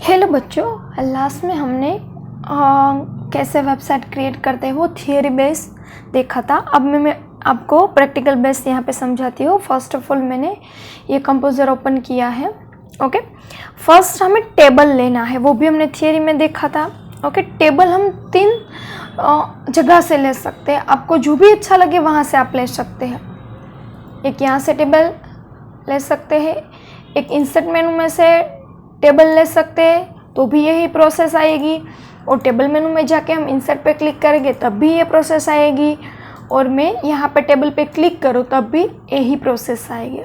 Hello बच्चों, last में हमने कैसे वेबसाइट क्रिएट करते हैं वो थियरी बेस देखा था। अब मैं आपको प्रैक्टिकल बेस यहाँ पे समझाती हूँ। फर्स्ट ऑफ ऑल मैंने ये कंपोजर ओपन किया है। ओके, फर्स्ट हमें टेबल लेना है, वो भी हमने थियरी में देखा था। ओके, टेबल हम 3 जगह से ले सकते हैं, आपको जो भी अच्छा लगे वहाँ से आप ले सकते हैं। एक यहाँ से टेबल ले सकते हैं, एक इंसर्ट मेनू में से टेबल ले सकते हैं तो भी यही प्रोसेस आएगी, और टेबल मेनू में जाके हम इंसर्ट पे क्लिक करेंगे तब भी ये प्रोसेस आएगी, और मैं यहाँ पे टेबल पे क्लिक करूँ तब भी यही प्रोसेस आएगी।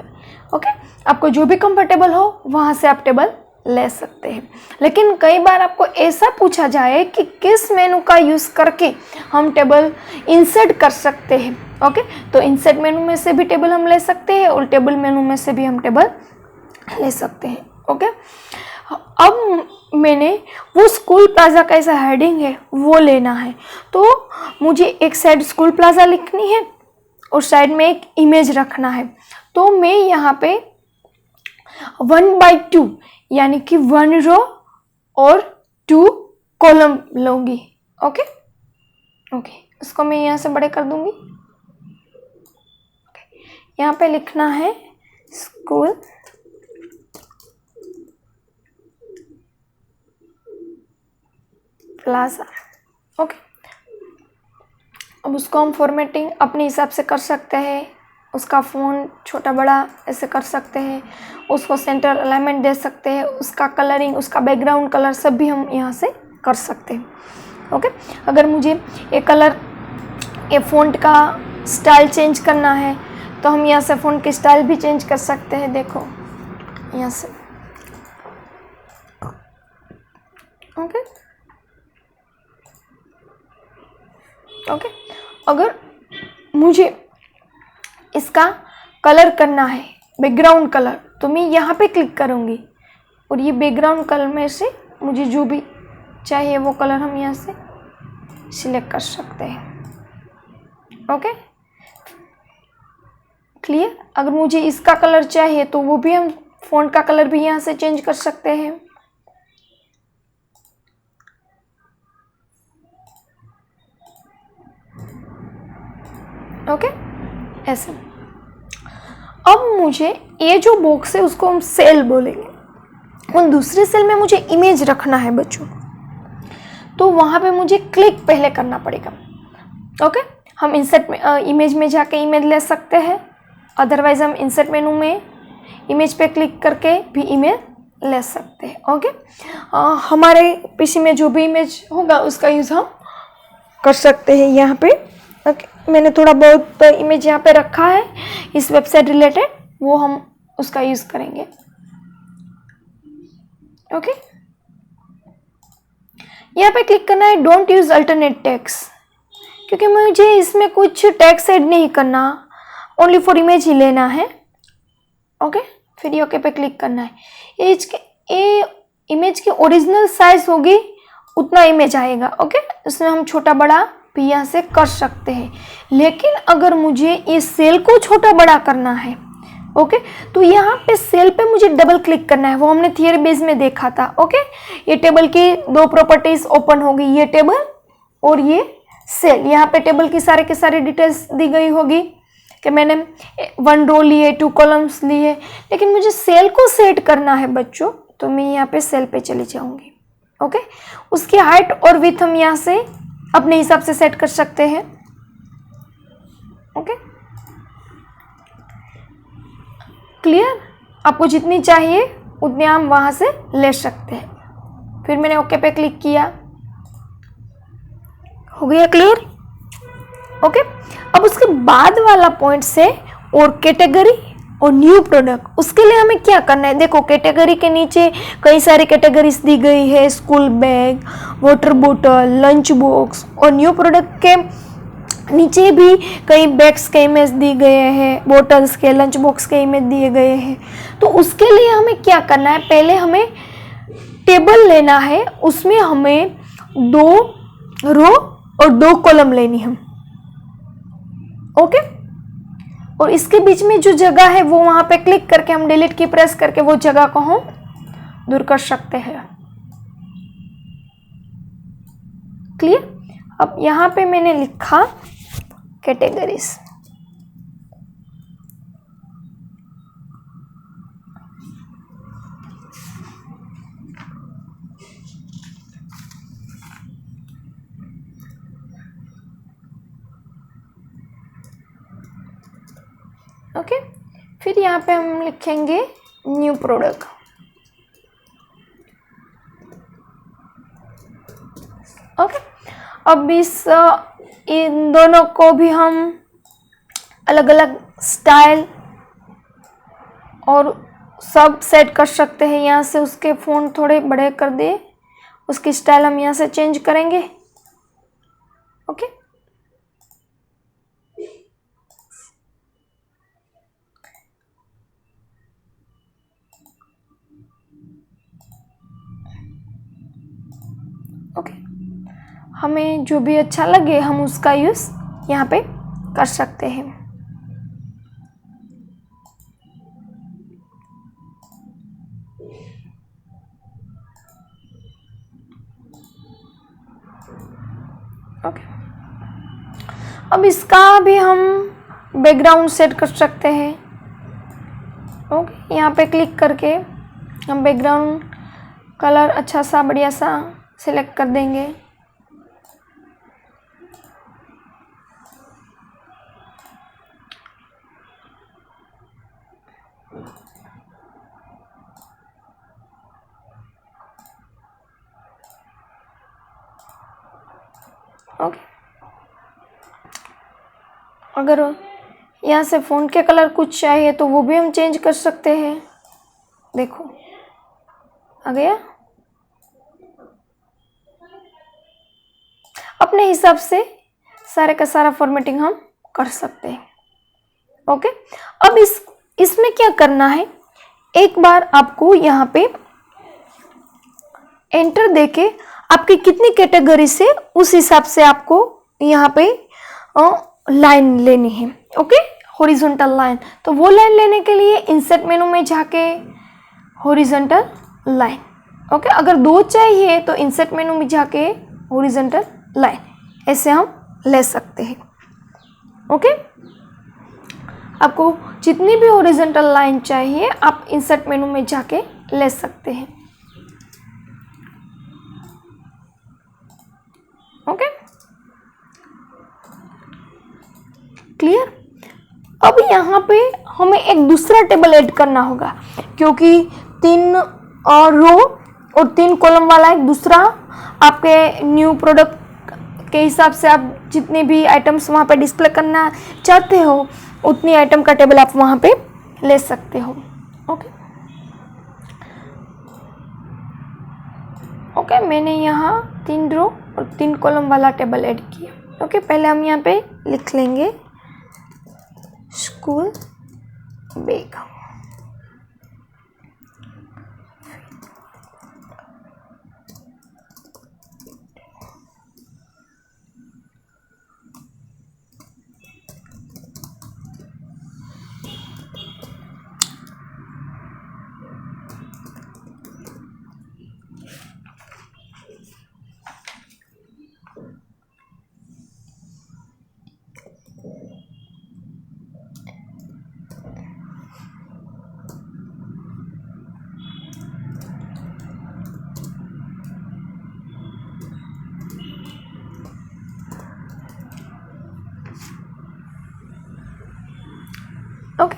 ओके, आपको जो भी कंफर्टेबल हो वहाँ से आप टेबल ले सकते हैं। लेकिन कई बार आपको ऐसा पूछा जाए कि किस मेनू का यूज़ करके हम टेबल इंसर्ट कर सकते हैं। ओके, तो इंसर्ट मेनू में से भी टेबल हम ले सकते हैं और टेबल मेनू में से भी हम टेबल ले सकते हैं। ओके, अब मैंने वो स्कूल प्लाजा का ऐसा हेडिंग है वो लेना है, तो मुझे एक साइड स्कूल प्लाजा लिखनी है और साइड में एक इमेज रखना है। तो मैं यहाँ पे 1/2 यानी कि 1 रो और 2 कॉलम लूँगी। ओके, इसको मैं यहाँ से बड़े कर दूँगी। यहाँ पे लिखना है स्कूल प्लाजा। ओके, अब उसको हम फॉर्मेटिंग अपने हिसाब से कर सकते हैं, उसका फ़ॉन्ट छोटा बड़ा ऐसे कर सकते हैं, उसको सेंटर अलाइनमेंट दे सकते हैं, उसका कलरिंग, उसका बैकग्राउंड कलर सब भी हम यहाँ से कर सकते हैं। ओके, अगर मुझे ये कलर ये फ़ॉन्ट का स्टाइल चेंज करना है तो हम यहाँ से फ़ॉन्ट की स्टाइल भी चेंज कर सकते हैं। देखो यहाँ से। ओके, अगर मुझे इसका कलर करना है बैकग्राउंड कलर, तो मैं यहाँ पे क्लिक करूँगी और ये बैकग्राउंड कलर में से मुझे जो भी चाहिए वो कलर हम यहाँ से सिलेक्ट कर सकते हैं। Okay, clear. अगर मुझे इसका कलर चाहिए तो वो भी हम फ़ॉन्ट का कलर भी यहाँ से चेंज कर सकते हैं। ओके, ऐसे। अब मुझे ये जो बॉक्स है उसको हम सेल बोलेंगे, और दूसरे सेल में मुझे इमेज रखना है बच्चों, तो वहाँ पे मुझे क्लिक पहले करना पड़ेगा। ओके, हम इंसर्ट में इमेज में जाके इमेज ले सकते हैं, अदरवाइज हम इंसर्ट मेनू में इमेज पे क्लिक करके भी इमेज ले सकते हैं। ओके, हमारे पीसी में जो भी इमेज होगा उसका यूज़ हम कर सकते हैं यहाँ पे। ओके, मैंने थोड़ा बहुत इमेज यहाँ पे रखा है इस वेबसाइट रिलेटेड, वो हम उसका यूज़ करेंगे। ओके, यहाँ पे क्लिक करना है डोंट यूज़ अल्टरनेट टेक्स्ट, क्योंकि मुझे इसमें कुछ टेक्स्ट ऐड नहीं करना, ओनली फॉर इमेज ही लेना है। ओके, फिर ये ओके पे क्लिक करना है। ये इमेज की ओरिजिनल साइज होगी उतना इमेज आएगा। ओके, इसमें हम छोटा बड़ा भी यहाँ से कर सकते हैं, लेकिन अगर मुझे इस सेल को छोटा बड़ा करना है, ओके, तो यहाँ पे सेल पे मुझे डबल क्लिक करना है, वो हमने थियरी बेस में देखा था। ओके, ये टेबल की 2 प्रॉपर्टीज ओपन होगी, ये टेबल और ये सेल। यहाँ पे टेबल की सारे के सारे डिटेल्स दी गई होगी कि मैंने 1 रो लिए, 2 कॉलम्स लिए, लेकिन मुझे सेल को सेट करना है बच्चों, तो मैं यहाँ पे सेल पे चली जाऊँगी। ओके, उसकी हाइट और विड्थ हम यहाँ से अपने हिसाब से सेट कर सकते हैं। Okay, clear. आपको जितनी चाहिए उतनी हम वहां से ले सकते हैं। फिर मैंने ओके पे क्लिक किया, हो गया क्लियर। ओके, अब उसके बाद वाला पॉइंट से और कैटेगरी और न्यू प्रोडक्ट, उसके लिए हमें क्या करना है। देखो, कैटेगरी के नीचे कई सारी कैटेगरीज दी गई है, स्कूल बैग, वाटर बोतल, लंच बॉक्स, और न्यू प्रोडक्ट के नीचे भी कई बैग्स के इमेज दिए गए हैं, बोटल्स के, लंच बॉक्स के इमेज दिए गए हैं। तो उसके लिए हमें क्या करना है, पहले हमें टेबल लेना है, उसमें हमें 2 रो और 2 कॉलम लेनी है। ओके, और इसके बीच में जो जगह है वो वहाँ पे क्लिक करके हम डिलीट की प्रेस करके वो जगह को हम दूर कर सकते हैं। क्लियर। अब यहाँ पे मैंने लिखा कैटेगरीज। ओके, फिर यहाँ पे हम लिखेंगे न्यू प्रोडक्ट। ओके, अब इन दोनों को भी हम अलग अलग स्टाइल और सब सेट कर सकते हैं। यहाँ से उसके फ़ॉन्ट थोड़े बड़े कर दिए, उसकी स्टाइल हम यहाँ से चेंज करेंगे। ओके, ओके, हमें जो भी अच्छा लगे हम उसका यूज़ यहाँ पे कर सकते हैं। ओके, अब इसका भी हम बैकग्राउंड सेट कर सकते हैं। ओके, यहाँ पे क्लिक करके हम बैकग्राउंड कलर अच्छा सा बढ़िया सा सिलेक्ट कर देंगे। ओके, अगर यहाँ से फ़ॉन्ट के कलर कुछ चाहिए तो वो भी हम चेंज कर सकते हैं। देखो आ गया। अपने हिसाब से सारे का सारा फॉर्मेटिंग हम कर सकते हैं। ओके, अब इसमें क्या करना है, एक बार आपको यहाँ पे एंटर देके आपकी कितनी कैटेगरी से उस हिसाब से आपको यहाँ पे लाइन लेनी है। Okay, horizontal line. तो वो लाइन लेने के लिए इंसर्ट मेनू में जाके हॉरिजॉन्टल लाइन। ओके, अगर दो चाहिए तो इंसर्ट मेनू में जाके हॉरिजॉन्टल लाइन, ऐसे हम ले सकते हैं। ओके, आपको जितनी भी हॉरिजॉन्टल लाइन चाहिए आप इंसर्ट मेनू में जाके ले सकते हैं। Okay, clear. अब यहाँ पे हमें एक दूसरा टेबल ऐड करना होगा, क्योंकि 3 रो और 3 कॉलम वाला एक दूसरा आपके न्यू प्रोडक्ट के हिसाब से आप जितने भी आइटम्स वहाँ पे डिस्प्ले करना चाहते हो उतनी आइटम का टेबल आप वहाँ पे ले सकते हो। ओके, ओके, मैंने यहाँ 3 रो और 3 कॉलम वाला टेबल ऐड किया। ओके, पहले हम यहाँ पे लिख लेंगे स्कूल बैग। ओके,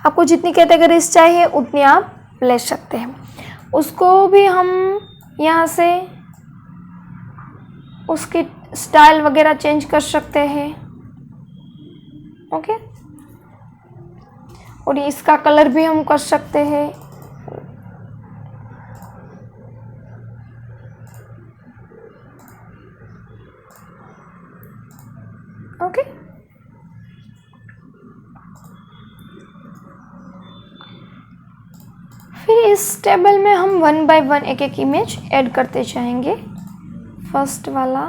आपको जितनी कैटेगरीज चाहिए उतनी आप ले सकते हैं। उसको भी हम यहाँ से उसकी स्टाइल वगैरह चेंज कर सकते हैं। ओके, और इसका कलर भी हम कर सकते हैं। ओके, फिर इस टेबल में हम 1 बाय 1 एक एक इमेज ऐड करते जाएंगे। फर्स्ट वाला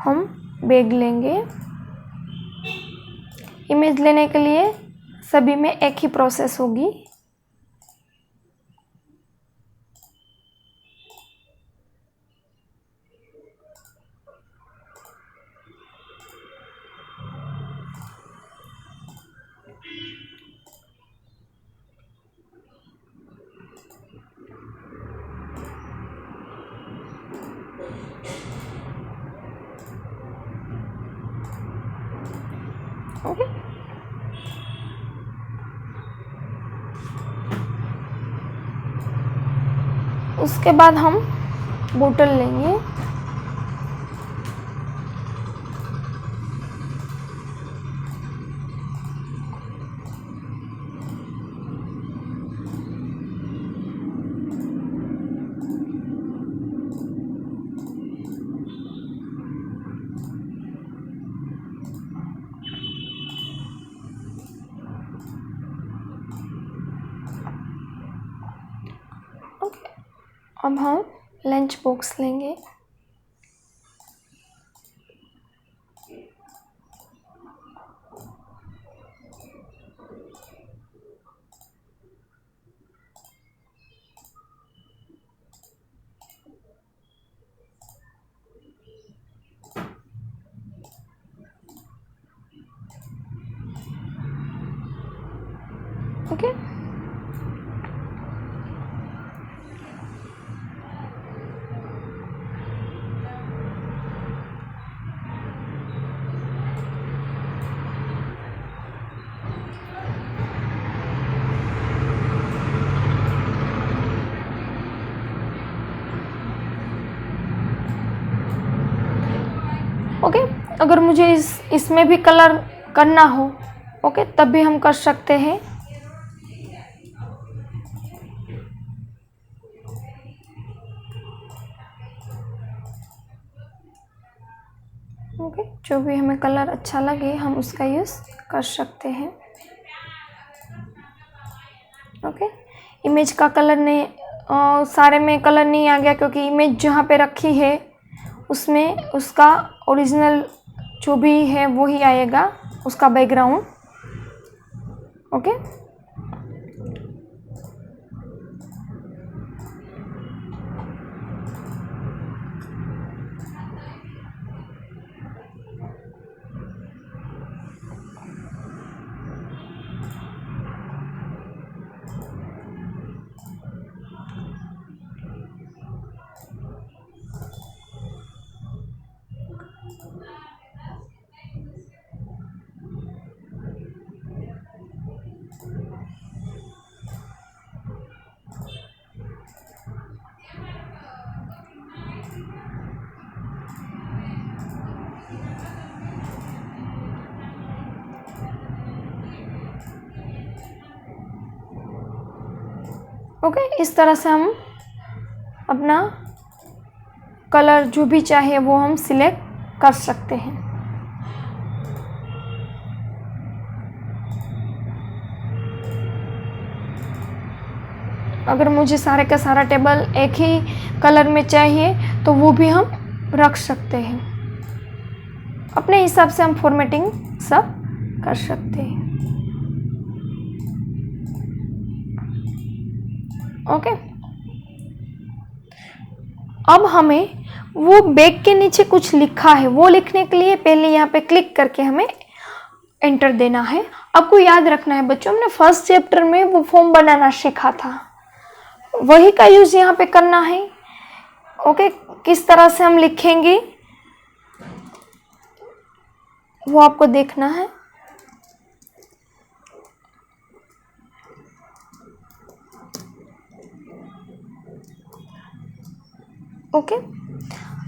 हम बैग लेंगे। इमेज लेने के लिए सभी में एक ही प्रोसेस होगी। उसके बाद हम बोतल लेंगे। ओके, अब हम लंच बॉक्स लेंगे। Okay, okay. अगर मुझे इसमें भी कलर करना हो, ओके, तब भी हम कर सकते हैं। ओके, जो भी हमें कलर अच्छा लगे हम उसका यूज़ कर सकते हैं। ओके, इमेज का कलर नहीं, सारे में कलर नहीं आ गया क्योंकि इमेज जहाँ पे रखी है उसमें उसका ओरिजिनल जो भी है वो ही आएगा, उसका बैकग्राउंड। ओके, ओके, इस तरह से हम अपना कलर जो भी चाहे वो हम सिलेक्ट कर सकते हैं। अगर मुझे सारे का सारा टेबल एक ही कलर में चाहिए तो वो भी हम रख सकते हैं। अपने हिसाब से हम फॉर्मेटिंग सब कर सकते हैं। ओके, अब हमें वो बैग के नीचे कुछ लिखा है, वो लिखने के लिए पहले यहाँ पे क्लिक करके हमें एंटर देना है। आपको याद रखना है बच्चों, हमने फर्स्ट चैप्टर में वो फॉर्म बनाना सीखा था, वही का यूज यहाँ पे करना है। ओके, किस तरह से हम लिखेंगे वो आपको देखना है। ओके,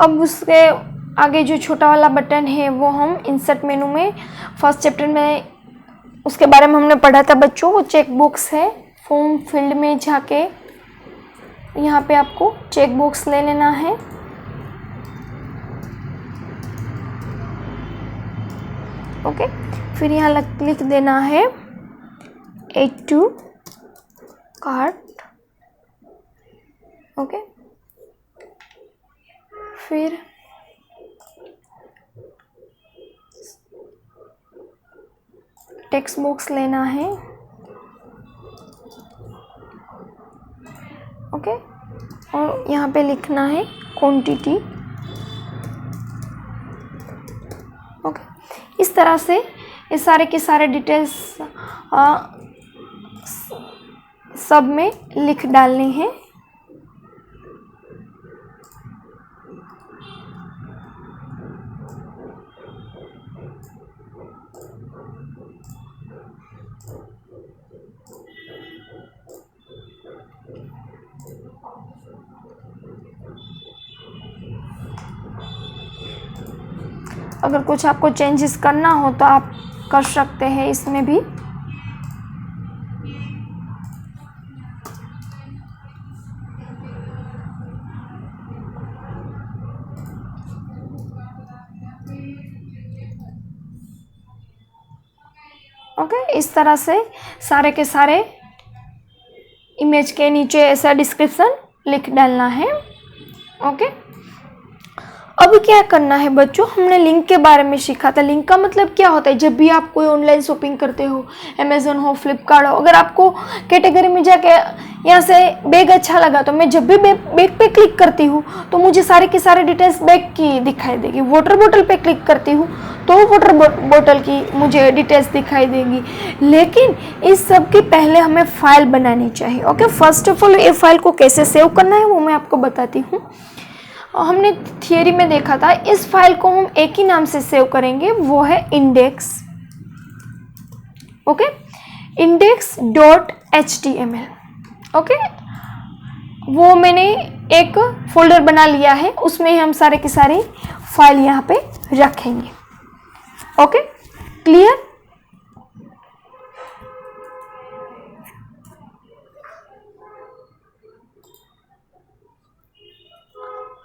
अब उसके आगे जो छोटा वाला बटन है वो हम इंसर्ट मेनू में फर्स्ट चैप्टर में उसके बारे में हमने पढ़ा था बच्चों, वो चेक बॉक्स है। फॉर्म फील्ड में जाके यहाँ पे आपको चेक बॉक्स ले लेना है। ओके, फिर यहाँ लिख देना है ऐड टू कार्ट। ओके, फिर टेक्स्ट बॉक्स लेना है। ओके, और यहाँ पे लिखना है क्वांटिटी। ओके, इस तरह से ये सारे के सारे डिटेल्स सब में लिख डालनी है। अगर कुछ आपको चेंजेस करना हो तो आप कर सकते हैं इसमें भी। ओके, इस तरह से सारे के सारे इमेज के नीचे ऐसा डिस्क्रिप्शन लिख डालना है। ओके, अब क्या करना है बच्चों, हमने लिंक के बारे में सीखा था। लिंक का मतलब क्या होता है, जब भी आप कोई ऑनलाइन शॉपिंग करते हो, अमेज़न हो, फ्लिपकार्ट हो, अगर आपको कैटेगरी में जाके यहाँ से बैग अच्छा लगा तो मैं जब भी बैग पे क्लिक करती हूँ तो मुझे सारे के सारे डिटेल्स बैग की दिखाई देगी। वाटर बोतल पे क्लिक करती हूँ तो वाटर बोतल की मुझे डिटेल्स दिखाई देगी। लेकिन इस सब की पहले हमें फाइल बनानी चाहिए। ओके, फर्स्ट ऑफ ऑल ये फाइल को कैसे सेव करना है वो मैं आपको बताती हूँ। हमने थियरी में देखा था, इस फाइल को हम एक ही नाम से सेव करेंगे, वो है इंडेक्स। Okay, index.html। ओके, वो मैंने एक फोल्डर बना लिया है, उसमें हम सारे की सारी फाइल यहाँ पे रखेंगे। Okay, clear?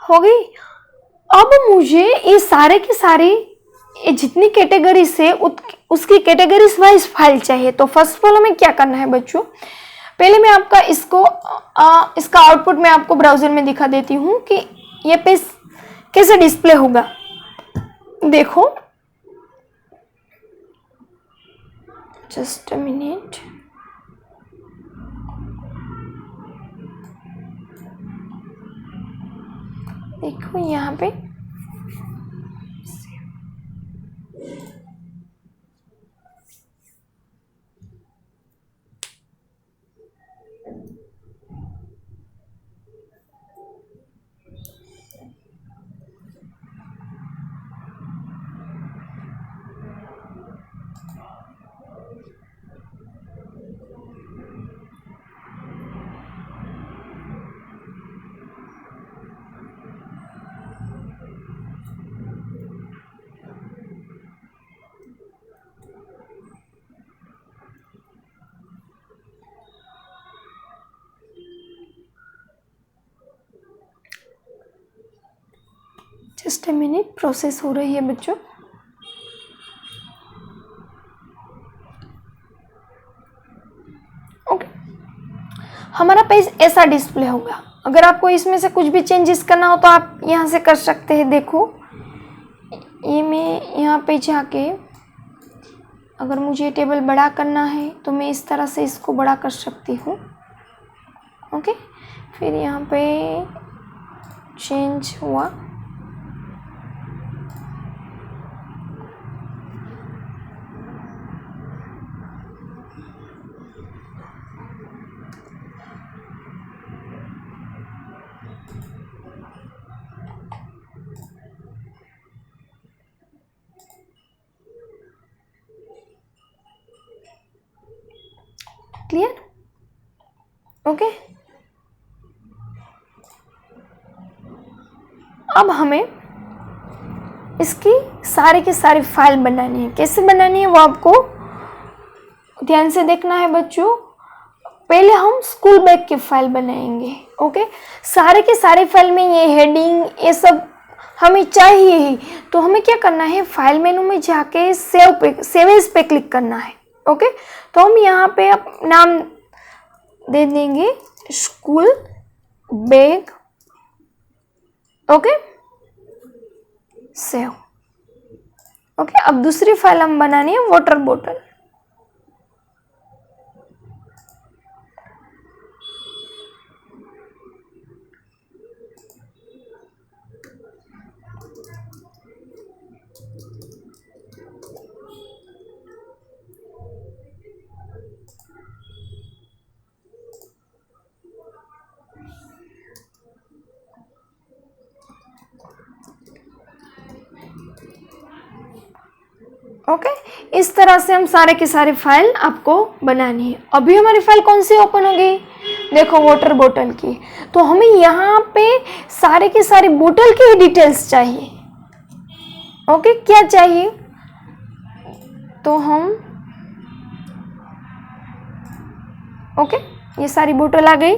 हो गई। अब मुझे ये सारे के सारे जितनी कैटेगरी से उसकी कैटेगरीज वाइज फाइल चाहिए। तो फर्स्ट ऑफ ऑल हमें क्या करना है बच्चों, पहले मैं आपका इसका आउटपुट मैं आपको ब्राउजर में दिखा देती हूँ कि ये पेज कैसे डिस्प्ले होगा। देखो, जस्ट अ मिनट। देखो यहाँ पे जस्ट अ मिनट, प्रोसेस हो रही है बच्चों। ओके, हमारा पेज ऐसा डिस्प्ले होगा। अगर आपको इसमें से कुछ भी चेंजेस करना हो तो आप यहाँ से कर सकते हैं। देखो, ये मैं यहाँ पे जाके अगर मुझे टेबल बड़ा करना है तो मैं इस तरह से इसको बड़ा कर सकती हूँ। ओके, फिर यहाँ पे चेंज हुआ। क्लियर? ओके, अब हमें इसकी सारी की सारी फाइल बनानी है। कैसे बनानी है वो आपको ध्यान से देखना है बच्चों। पहले हम स्कूल बैग की फाइल बनाएंगे। ओके, सारे के सारे फाइल में ये हेडिंग ये सब हमें चाहिए ही। तो हमें क्या करना है, फाइल मेनू में जाके सेव एज पे क्लिक करना है। ओके, तो हम यहाँ पे अब नाम दे देंगे school bag. Okay, save. Okay, अब दूसरी फाइल हम बनानी है वाटर बोतल। ओके, इस तरह से हम सारे की सारी फाइल आपको बनानी है। अभी हमारी फाइल कौन सी ओपन हो गई, देखो वाटर बोतल की। तो हमें यहाँ पे सारे की सारी बोतल की डिटेल्स चाहिए। ओके, क्या चाहिए तो हम ओके, ये सारी बोतल आ गई।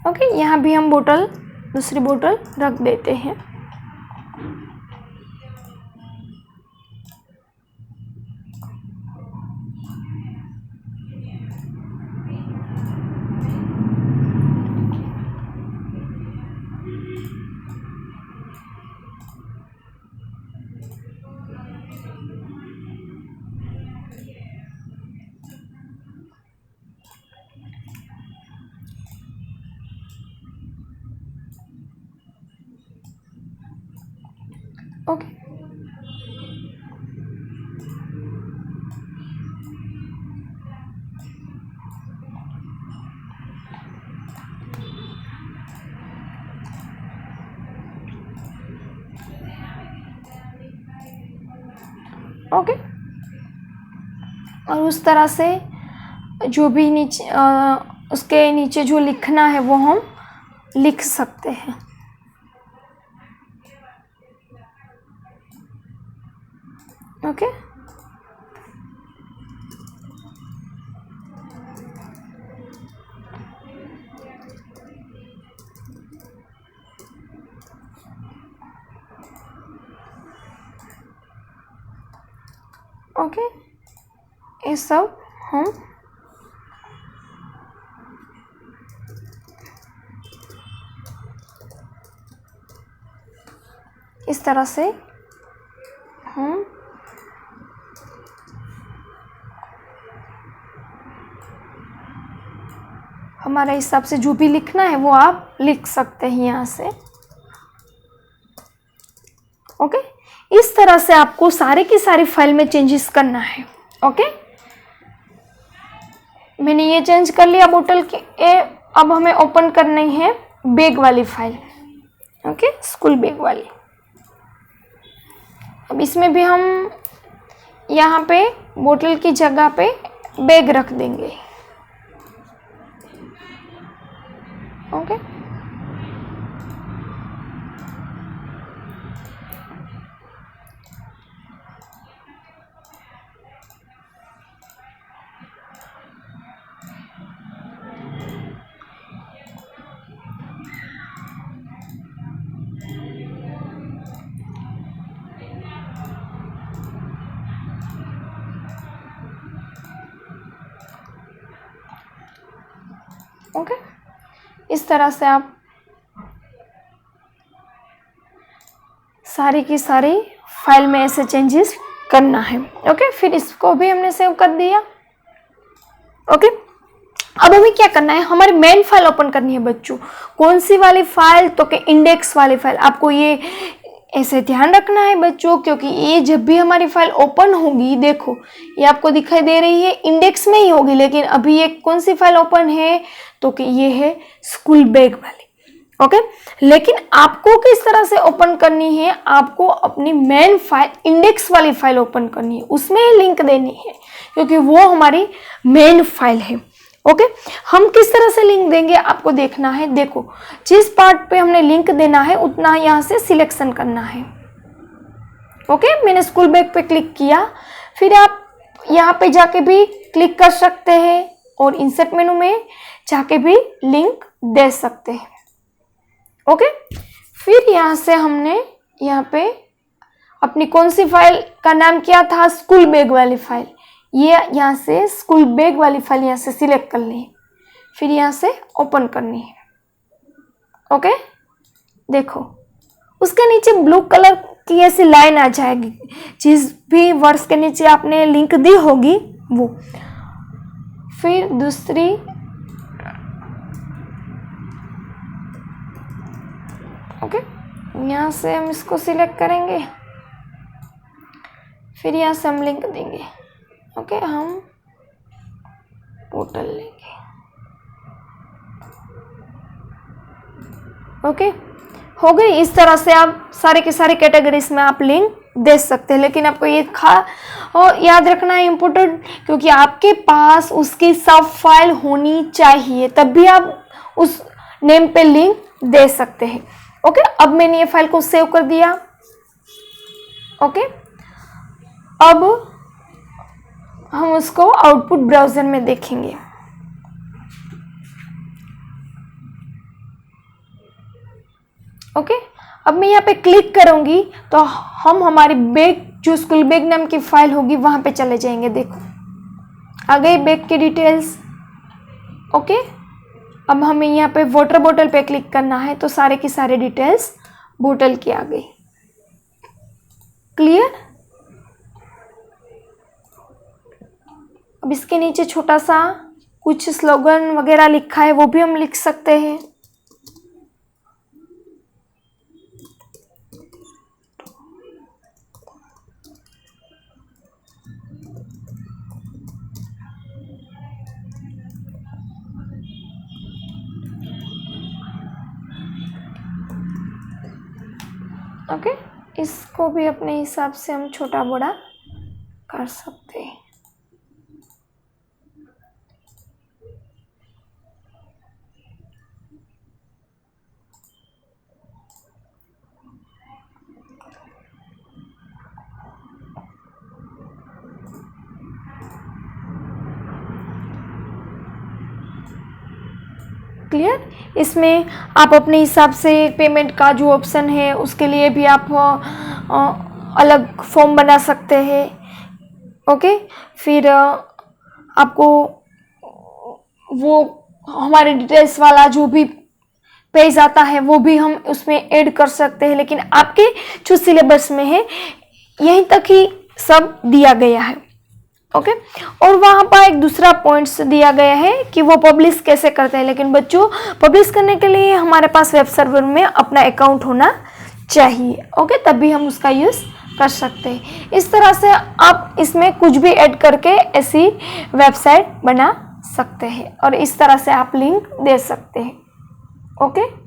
ओके, यहाँ भी हम बोतल, दूसरी बोतल रख देते हैं। ओके, ओके, और उस तरह से जो भी नीचे उसके नीचे जो लिखना है वो हम लिख सकते हैं। ओके, ओके, ये सब हम इस तरह से हम हमारे हिसाब से जो भी लिखना है वो आप लिख सकते हैं यहाँ से। ओके, इस तरह से आपको सारे की सारी फाइल में चेंजेस करना है। ओके, मैंने ये चेंज कर लिया बोतल की। अब हमें ओपन करनी है बैग वाली फाइल। ओके, स्कूल बैग वाली। अब इसमें भी हम यहाँ पे बोतल की जगह पे बैग रख देंगे। ओके, ओके, इस तरह से आप सारी की सारी फाइल में ऐसे चेंजेस करना है। ओके, फिर इसको भी हमने सेव कर दिया। ओके, अब हमें क्या करना है, हमारी मेन फाइल ओपन करनी है बच्चों। कौन सी वाली फाइल, तो कि इंडेक्स वाली फाइल। आपको ये ऐसे ध्यान रखना है बच्चों, क्योंकि ये जब भी हमारी फाइल ओपन होगी, देखो ये आपको दिखाई दे रही है इंडेक्स में ही होगी, लेकिन अभी ये कौन सी फाइल ओपन है, तो कि ये है स्कूल बैग वाली। ओके, लेकिन आपको किस तरह से ओपन करनी है, आपको अपनी मेन फाइल इंडेक्स वाली फाइल ओपन करनी है, उसमें लिंक देनी है, क्योंकि वो हमारी मेन फाइल है। ओके, हम किस तरह से लिंक देंगे आपको देखना है। देखो, जिस पार्ट पे हमने लिंक देना है उतना यहाँ से सिलेक्शन करना है। ओके, मैंने स्कूल बैग पे क्लिक किया, फिर आप यहाँ पे जाके भी क्लिक कर सकते हैं और इंसर्ट मेनू में जाके भी लिंक दे सकते हैं। ओके, फिर यहाँ से हमने यहाँ पे अपनी कौन सी फाइल का नाम किया था, स्कूल बैग वाली फाइल। ये यहाँ से स्कूल बैग वाली फाइल यहाँ से सिलेक्ट कर ली, फिर यहाँ से ओपन करनी है। ओके, देखो उसके नीचे ब्लू कलर की ऐसी लाइन आ जाएगी, जिस भी वर्ड्स के नीचे आपने लिंक दी होगी वो। फिर दूसरी ओके, यहाँ से हम इसको सिलेक्ट करेंगे, फिर यहाँ से हम लिंक देंगे। ओके, हम पोर्टल लेंगे। ओके, हो गई। इस तरह से आप सारे के सारे कैटेगरीज में आप लिंक दे सकते हैं, लेकिन आपको ये और याद रखना है इम्पोर्टेंट, क्योंकि आपके पास उसकी सब फाइल होनी चाहिए, तब भी आप उस नेम पे लिंक दे सकते हैं। ओके, अब मैंने ये फाइल को सेव कर दिया। ओके, अब हम उसको आउटपुट ब्राउज़र में देखेंगे। ओके, अब मैं यहाँ पे क्लिक करूँगी तो हम हमारी बैग, जो स्कूल बैग नाम की फाइल होगी वहाँ पे चले जाएंगे। देखो आ गई बैग की डिटेल्स। ओके, अब हमें यहाँ पे वाटर बॉटल पे क्लिक करना है तो सारे की सारे डिटेल्स बोतल की आ गई। क्लियर? अब इसके नीचे छोटा सा कुछ स्लोगन वगैरह लिखा है, वो भी हम लिख सकते हैं। ओके, इसको भी अपने हिसाब से हम छोटा बड़ा कर सकते हैं। क्लियर? इसमें आप अपने हिसाब से पेमेंट का जो ऑप्शन है उसके लिए भी आप अलग फॉर्म बना सकते हैं। ओके, फिर आपको वो हमारे डिटेल्स वाला जो भी पेज आता है वो भी हम उसमें ऐड कर सकते हैं, लेकिन आपके जो सिलेबस में है यहीं तक ही सब दिया गया है। ओके, और वहाँ पर एक दूसरा पॉइंट्स दिया गया है कि वो पब्लिश कैसे करते हैं, लेकिन बच्चों पब्लिश करने के लिए हमारे पास वेब सर्वर में अपना अकाउंट होना चाहिए। ओके, तभी हम उसका यूज़ कर सकते हैं। इस तरह से आप इसमें कुछ भी ऐड करके ऐसी वेबसाइट बना सकते हैं और इस तरह से आप लिंक दे सकते हैं। ओके।